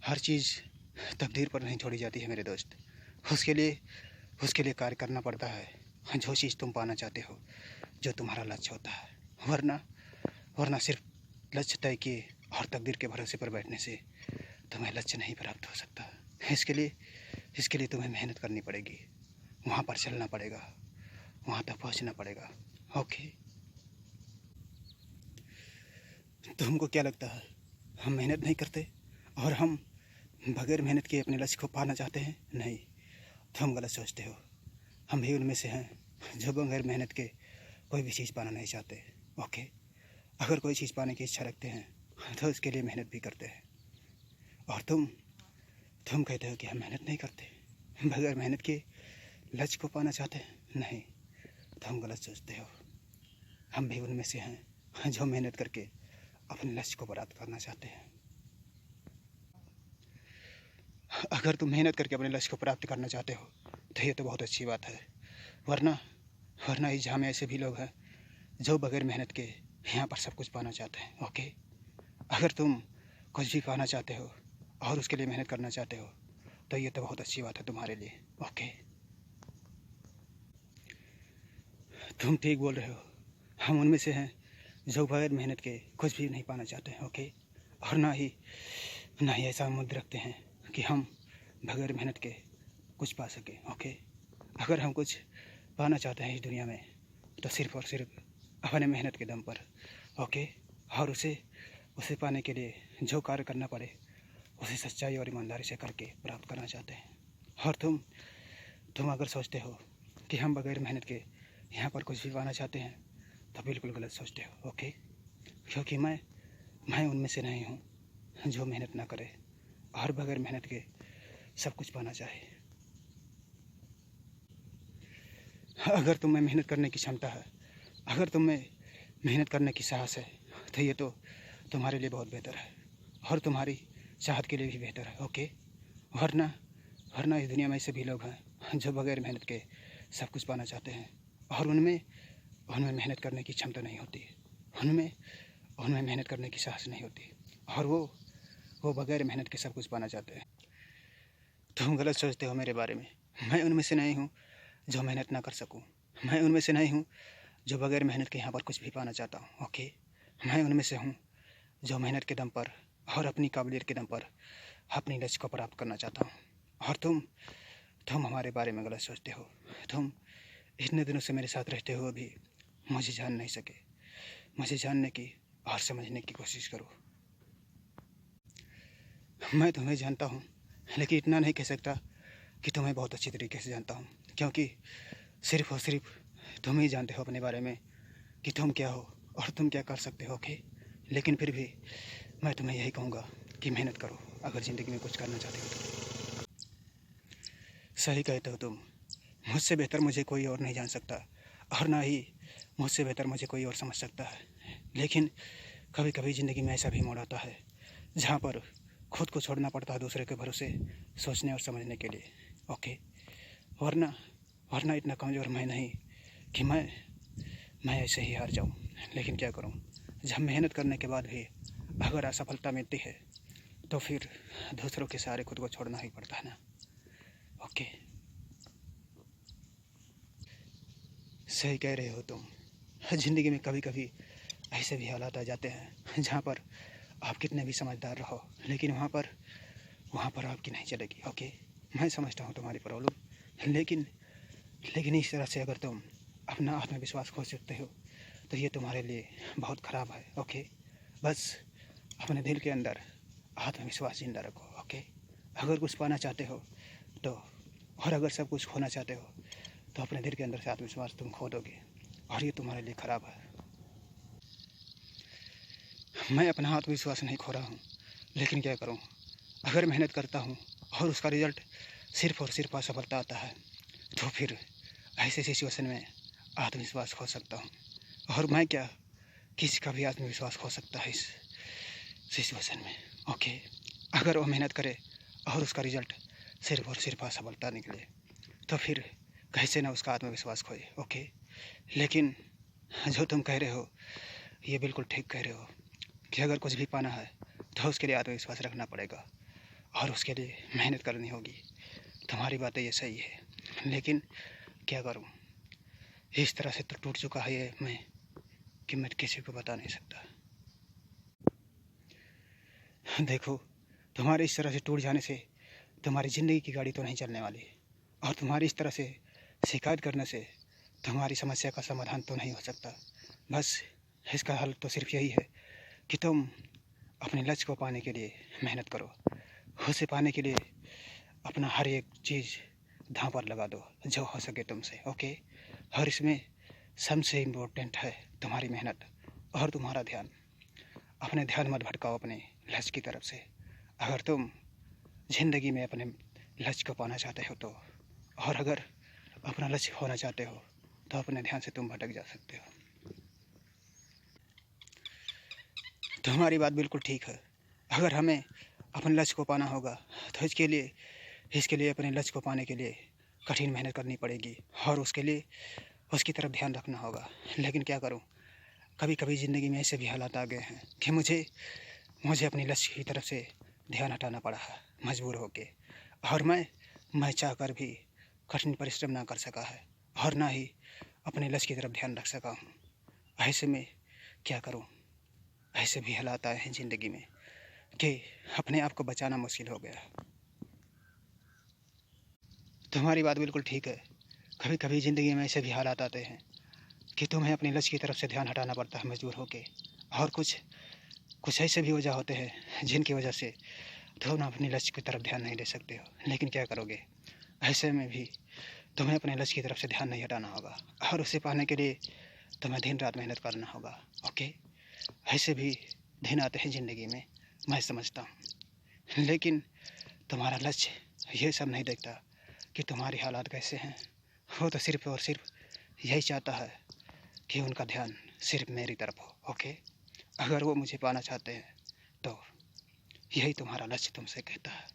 हर चीज़ तकदीर पर नहीं छोड़ी जाती है मेरे दोस्त। उसके लिए कार्य करना पड़ता है। जो चीज़ तुम पाना चाहते हो, जो तुम्हारा लक्ष्य होता है, वरना सिर्फ लक्ष्य तय किए और तकदीर के भरोसे पर बैठने से तुम्हें लक्ष्य नहीं प्राप्त हो सकता। इसके लिए तुम्हें मेहनत करनी पड़ेगी, वहाँ पर चलना पड़ेगा, वहाँ तक पहुँचना पड़ेगा। ओके। तुमको क्या लगता है हम मेहनत नहीं करते और हम बगैर मेहनत के अपने लक्ष्य को पाना चाहते हैं? नहीं, तुम गलत सोचते हो। हम भी उनमें से हैं जो बगैर मेहनत के कोई भी चीज़ पाना नहीं चाहते। ओके। अगर कोई चीज़ पाने की इच्छा रखते हैं तो उसके लिए मेहनत भी करते हैं। और तुम कहते हो कि हम मेहनत नहीं करते, बगैर मेहनत के लक्ष्य को पाना चाहते हैं? नहीं, तुम गलत सोचते हो। हम भी उनमें से हैं जो मेहनत करके अपने लक्ष्य को प्राप्त करना चाहते हैं। अगर तुम मेहनत करके अपने लक्ष्य को प्राप्त करना चाहते हो तो ये तो बहुत अच्छी बात है। वरना इस जहाँ में ऐसे भी लोग हैं जो बगैर मेहनत के यहाँ पर सब कुछ पाना चाहते हैं। ओके। अगर तुम कुछ भी पाना चाहते हो और उसके लिए मेहनत करना चाहते हो तो ये तो बहुत अच्छी बात है तुम्हारे लिए। ओके। तुम ठीक बोल रहे हो। हम उनमें से हैं जो बगैर मेहनत के कुछ भी नहीं पाना चाहते हैं। ओके। और ना ही ऐसा मुद्दा रखते हैं कि हम बगैर मेहनत के कुछ पा सकें। ओके। अगर हम कुछ पाना चाहते हैं इस दुनिया में तो सिर्फ़ और सिर्फ अपने मेहनत के दम पर। ओके। और उसे पाने के लिए जो कार्य करना पड़े उसे सच्चाई और ईमानदारी से करके प्राप्त करना चाहते हैं। और तुम अगर सोचते हो कि हम बगैर मेहनत के यहाँ पर कुछ भी पाना चाहते हैं तो बिल्कुल गलत सोचते हो। ओके। क्योंकि मैं उनमें से नहीं हूँ जो मेहनत ना करे और बगैर मेहनत के सब कुछ पाना चाहे। अगर तुम में मेहनत करने की क्षमता है, अगर तुम में मेहनत करने की साहस है तो ये तो तुम्हारे लिए बहुत बेहतर है और तुम्हारी चाहत के लिए भी बेहतर है। ओके। वरना इस दुनिया में ऐसे भी लोग हैं जो बगैर मेहनत के सब कुछ पाना चाहते हैं और उनमें मेहनत करने की क्षमता नहीं होती, उनमें मेहनत करने की साहस नहीं होती और वो बगैर मेहनत के सब कुछ पाना चाहते हैं। तुम गलत सोचते हो मेरे बारे में। मैं उनमें से नहीं हूँ जो मेहनत ना कर सकूँ। मैं उनमें से नहीं हूँ जो बगैर मेहनत के यहाँ पर कुछ भी पाना चाहता हूँ। ओके। मैं उनमें से हूँ जो मेहनत के दम पर और अपनी काबिलियत के दम पर अपनी लक्ष्य को प्राप्त करना चाहता हूँ। और तुम हमारे बारे में गलत सोचते हो। तुम इतने दिनों से मेरे साथ रहते हुए भी मुझे जान नहीं सके। मुझे जानने की और समझने की कोशिश करो। मैं तुम्हें जानता हूँ, लेकिन इतना नहीं कह सकता कि तुम्हें बहुत अच्छी तरीके से जानता हूँ, क्योंकि सिर्फ़ और सिर्फ तुम ही जानते हो अपने बारे में कि तुम क्या हो और तुम क्या कर सकते हो। ओके। लेकिन फिर भी मैं तुम्हें यही कहूँगा कि मेहनत करो अगर ज़िंदगी में कुछ करना चाहते हो तो। सही कहते हो तुम। मुझसे बेहतर मुझे कोई और नहीं जान सकता और ना ही मुझसे बेहतर मुझे कोई और समझ सकता है। लेकिन कभी कभी ज़िंदगी में ऐसा भी मोड़ आता है जहाँ पर खुद को छोड़ना पड़ता है दूसरे के भरोसे सोचने और समझने के लिए। ओके। वरना इतना कमज़ोर मैं नहीं कि मैं ऐसे ही हार जाऊँ। लेकिन क्या करूँ, जब मेहनत करने के बाद भी अगर असफलता मिलती है तो फिर दूसरों के सहारे खुद को छोड़ना ही पड़ता है ना। ओके। सही कह रहे हो तुम। ज़िंदगी में कभी कभी ऐसे भी हालात आ जाते हैं जहाँ पर आप कितने भी समझदार रहो लेकिन वहाँ पर आपकी नहीं चलेगी। ओके। मैं समझता हूँ तुम्हारी प्रॉब्लम, लेकिन इस तरह से अगर तुम अपना आत्मविश्वास खो सकते हो तो ये तुम्हारे लिए बहुत ख़राब है। ओके। बस अपने दिल के अंदर आत्मविश्वास जिंदा रखो। ओके। अगर कुछ पाना चाहते हो तो, और अगर सब कुछ खोना चाहते हो तो अपने दिल के अंदर से आत्मविश्वास तुम खो दोगे और ये तुम्हारे लिए ख़राब है। मैं अपना आत्मविश्वास नहीं खो रहा हूँ, लेकिन क्या करूँ, अगर मेहनत करता हूँ और उसका रिज़ल्ट सिर्फ़ और सिर्फ असफलता आता है तो फिर ऐसे सिचुएशन में आत्मविश्वास खो सकता हूँ। और मैं क्या, किसी का भी आत्मविश्वास खो सकता है इस सिचुएशन में। ओके। अगर वो मेहनत करे और उसका रिज़ल्ट सिर्फ़ और सिर्फ असफलता निकले तो फिर कैसे ना उसका आत्मविश्वास खोए। ओके। लेकिन जो तुम कह रहे हो ये बिल्कुल ठीक कह रहे हो कि अगर कुछ भी पाना है तो उसके लिए आत्मविश्वास रखना पड़ेगा और उसके लिए मेहनत करनी होगी। तुम्हारी बातें ये सही है, लेकिन क्या करूं, इस तरह से तो टूट चुका है ये मैं कि मैं किसी को बता नहीं सकता। देखो, तुम्हारे इस तरह से टूट जाने से तुम्हारी ज़िंदगी की गाड़ी तो नहीं चलने वाली, और तुम्हारी इस तरह से शिकायत करने से तुम्हारी समस्या का समाधान तो नहीं हो सकता। बस इसका हल तो सिर्फ यही है कि तुम अपने लक्ष्य को पाने के लिए मेहनत करो। उसे पाने के लिए अपना हर एक चीज़ दांव पर लगा दो जो हो सके तुमसे, ओके। और इसमें सबसे इम्पोर्टेंट है तुम्हारी मेहनत और तुम्हारा ध्यान। अपने ध्यान मत भटकाओ अपने लक्ष्य की तरफ से। अगर तुम ज़िंदगी में अपने लक्ष्य को पाना चाहते हो तो, और अगर अपना लक्ष्य होना चाहते हो तो अपने ध्यान से तुम भटक जा सकते हो। तुम्हारी बात बिल्कुल ठीक है। अगर हमें अपने लक्ष्य को पाना होगा तो इसके लिए अपने लक्ष्य को पाने के लिए कठिन मेहनत करनी पड़ेगी और उसके लिए उसकी तरफ ध्यान रखना होगा। लेकिन क्या करूं, कभी कभी ज़िंदगी में ऐसे भी हालात आ गए हैं कि मुझे अपने लक्ष्य की तरफ से ध्यान हटाना पड़ा है मजबूर होके, और मैं चाहकर भी कठिन परिश्रम ना कर सका है और ना ही अपने लक्ष्य की तरफ ध्यान रख सका हूँ। ऐसे में क्या करूँ, ऐसे भी हालात आए हैं ज़िंदगी में कि अपने आप को बचाना मुश्किल हो गया। तुम्हारी बात बिल्कुल ठीक है। कभी कभी ज़िंदगी में ऐसे भी हालात आते हैं कि तुम्हें अपने लक्ष्य की तरफ से ध्यान हटाना पड़ता है मजबूर होके, और कुछ ऐसे भी वजह होते हैं जिनकी वजह से तुम अपने लक्ष्य की तरफ ध्यान नहीं दे सकते हो। लेकिन क्या करोगे, ऐसे में भी तुम्हें अपने लक्ष्य की तरफ से ध्यान नहीं हटाना होगा और उसे पाने के लिए तुम्हें दिन रात मेहनत करना होगा, ओके। ऐसे भी दिन आते हैं ज़िंदगी में, मैं समझता हूँ, लेकिन तुम्हारा लक्ष्य ये सब नहीं देखता कि तुम्हारी हालात कैसे हैं। वो तो सिर्फ़ और सिर्फ यही चाहता है कि उनका ध्यान सिर्फ मेरी तरफ हो, ओके। अगर वो मुझे पाना चाहते हैं तो यही तुम्हारा लक्ष्य तुमसे कहता है।